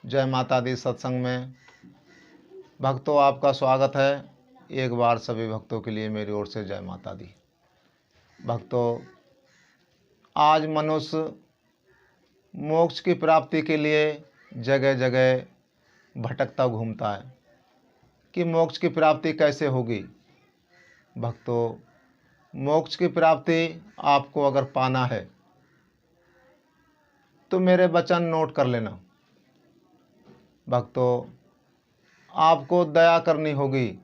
जय माता दी सत्संग में भक्तों आपका स्वागत है। एक बार सभी भक्तों के लिए मेरी ओर से जय माता दी। भक्तों, आज मनुष्य मोक्ष की प्राप्ति के लिए जगह जगह भटकता घूमता है कि मोक्ष की प्राप्ति कैसे होगी। भक्तों, मोक्ष की प्राप्ति आपको अगर पाना है तो मेरे वचन नोट कर लेना। भक्तों, आपको दया करनी होगी,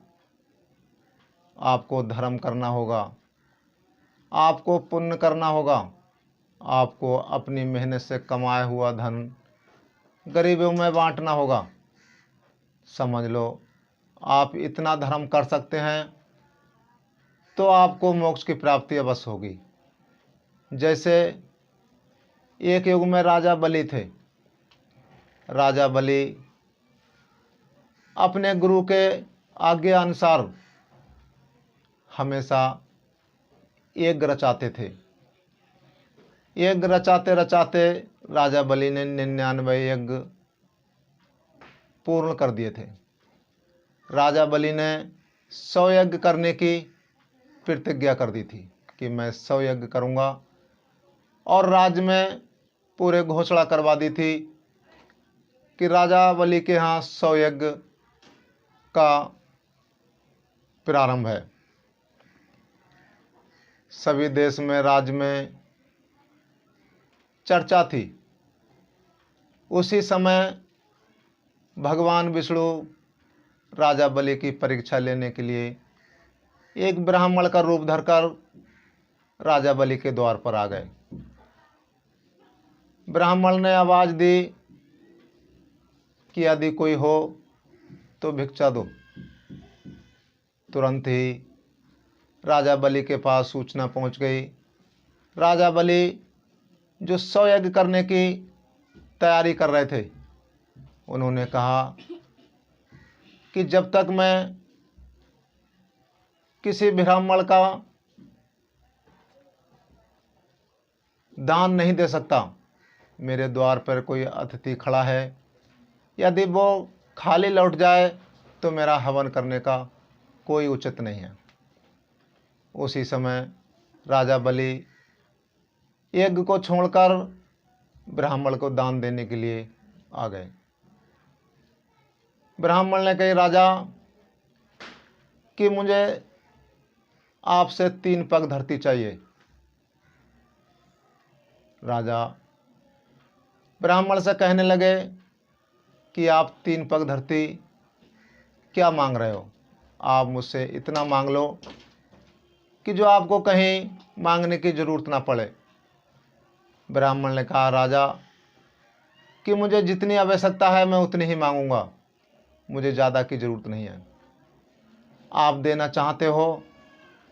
आपको धर्म करना होगा, आपको पुण्य करना होगा, आपको अपनी मेहनत से कमाया हुआ धन गरीबों में बांटना होगा। समझ लो, आप इतना धर्म कर सकते हैं तो आपको मोक्ष की प्राप्ति अवश्य होगी। जैसे एक युग में राजा बलि थे। राजा बलि अपने गुरु के आज्ञा अनुसार हमेशा यज्ञ रचाते थे। यज्ञ रचाते रचाते राजा बलि ने 99 यज्ञ पूर्ण कर दिए थे। राजा बलि ने 100 यज्ञ करने की प्रतिज्ञा कर दी थी कि मैं 100 यज्ञ करूँगा, और राज्य में पूरे घोषणा करवा दी थी कि राजा बलि के यहाँ 100 यज्ञ का प्रारंभ है। सभी देश में, राज्य में चर्चा थी। उसी समय भगवान विष्णु राजा बलि की परीक्षा लेने के लिए एक ब्राह्मण का रूप धरकर राजा बलि के द्वार पर आ गए। ब्राह्मण ने आवाज दी कि यदि कोई हो तो भिक्षा दो। तुरंत ही राजा बलि के पास सूचना पहुंच गई। राजा बलि जो 100 यज्ञ करने की तैयारी कर रहे थे, उन्होंने कहा कि जब तक मैं किसी ब्राह्मण का दान नहीं दे सकता, मेरे द्वार पर कोई अतिथि खड़ा है, यदि वो खाली लौट जाए तो मेरा हवन करने का कोई उचित नहीं है। उसी समय राजा बलि यज्ञ को छोड़कर ब्राह्मण को दान देने के लिए आ गए। ब्राह्मण ने कहा, राजा कि मुझे आपसे 3 पग धरती चाहिए। राजा ब्राह्मण से कहने लगे कि आप 3 पग धरती क्या मांग रहे हो? आप मुझसे इतना मांग लो कि जो आपको कहीं मांगने की ज़रूरत ना पड़े। ब्राह्मण ने कहा, राजा कि मुझे जितनी आवश्यकता है मैं उतनी ही मांगूंगा, मुझे ज़्यादा की ज़रूरत नहीं है। आप देना चाहते हो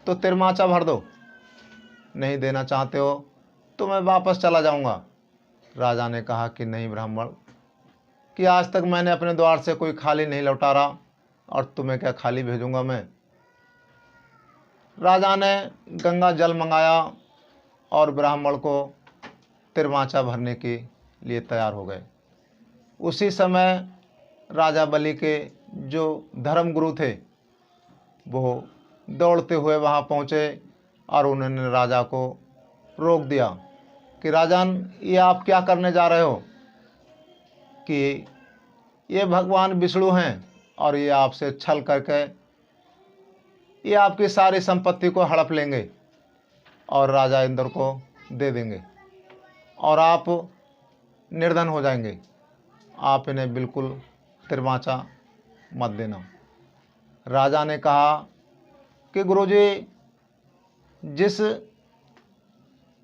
तो तिरमाचा भर दो, नहीं देना चाहते हो तो मैं वापस चला जाऊंगा। राजा ने कहा कि नहीं ब्राह्मण, कि आज तक मैंने अपने द्वार से कोई खाली नहीं लौटा रहा, और तुम्हें क्या खाली भेजूंगा मैं। राजा ने गंगा जल मंगाया और ब्राह्मण को तिरमाचा भरने के लिए तैयार हो गए। उसी समय राजा बलि के जो धर्म गुरु थे वो दौड़ते हुए वहाँ पहुँचे और उन्होंने राजा को रोक दिया कि राजन, ये आप क्या करने जा रहे हो? कि ये भगवान विष्णु हैं और ये आपसे छल करके ये आपकी सारी संपत्ति को हड़प लेंगे और राजा इंद्र को दे देंगे और आप निर्धन हो जाएंगे। आप इन्हें बिल्कुल तिरमाचा मत देना। राजा ने कहा कि गुरुजी, जिस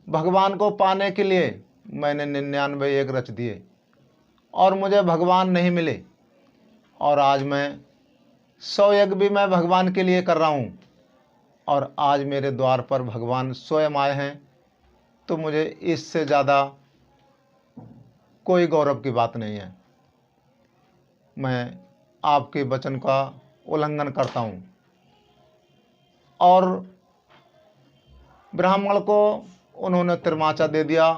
भगवान को पाने के लिए मैंने 99 यज्ञ रच दिए और मुझे भगवान नहीं मिले, और आज मैं 100 यज्ञ भी मैं भगवान के लिए कर रहा हूँ, और आज मेरे द्वार पर भगवान स्वयं आए हैं, तो मुझे इससे ज़्यादा कोई गौरव की बात नहीं है। मैं आपके वचन का उल्लंघन करता हूँ। और ब्राह्मण को उन्होंने तिरमाचा दे दिया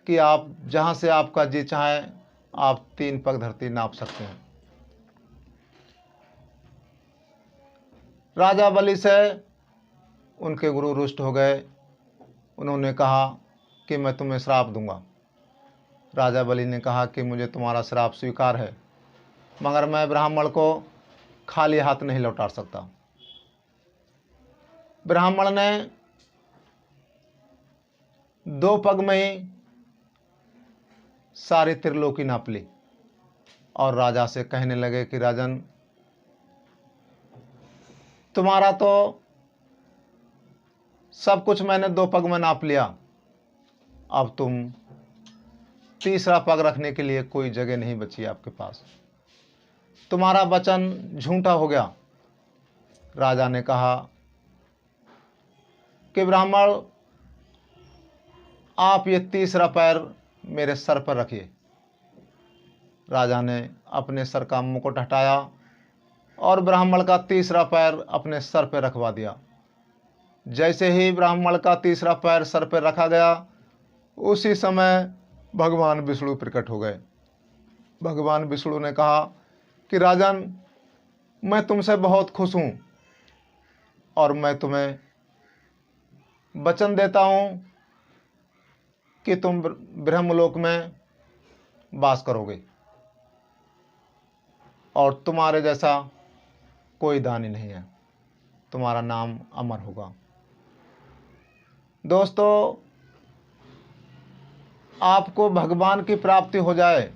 कि आप जहाँ से आपका जी चाहे आप 3 पग धरती नाप सकते हैं। राजा बलि से उनके गुरु रुष्ट हो गए। उन्होंने कहा कि मैं तुम्हें श्राप दूंगा। राजा बलि ने कहा कि मुझे तुम्हारा श्राप स्वीकार है, मगर मैं ब्राह्मण को खाली हाथ नहीं लौटा सकता। ब्राह्मण ने 2 पग में ही सारी त्रिलोकी नाप ली और राजा से कहने लगे कि राजन, तुम्हारा तो सब कुछ मैंने 2 पग में नाप लिया, अब तुम तीसरा पग रखने के लिए कोई जगह नहीं बची आपके पास। तुम्हारा वचन झूठा हो गया। राजा ने कहा कि ब्राह्मण, आप ये तीसरा पैर मेरे सर पर रखिए। राजा ने अपने सर का मुकुट हटाया और ब्राह्मण का तीसरा पैर अपने सर पर रखवा दिया। जैसे ही ब्राह्मण का तीसरा पैर सर पर रखा गया, उसी समय भगवान विष्णु प्रकट हो गए। भगवान विष्णु ने कहा कि राजन, मैं तुमसे बहुत खुश हूँ और मैं तुम्हें वचन देता हूँ कि तुम ब्रह्मलोक में वास करोगे और तुम्हारे जैसा कोई दानी नहीं है, तुम्हारा नाम अमर होगा। दोस्तों, आपको भगवान की प्राप्ति हो जाए,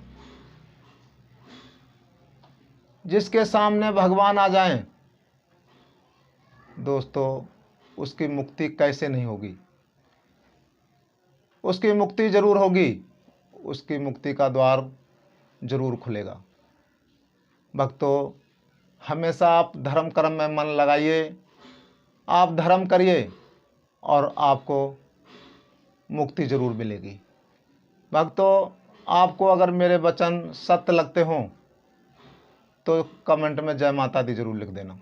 जिसके सामने भगवान आ जाएं, दोस्तों उसकी मुक्ति कैसे नहीं होगी? उसकी मुक्ति जरूर होगी, उसकी मुक्ति का द्वार जरूर खुलेगा। भक्तों, हमेशा आप धर्म कर्म में मन लगाइए, आप धर्म करिए और आपको मुक्ति जरूर मिलेगी। भक्तों, आपको अगर मेरे वचन सत्य लगते हों तो कमेंट में जय माता दी जरूर लिख देना।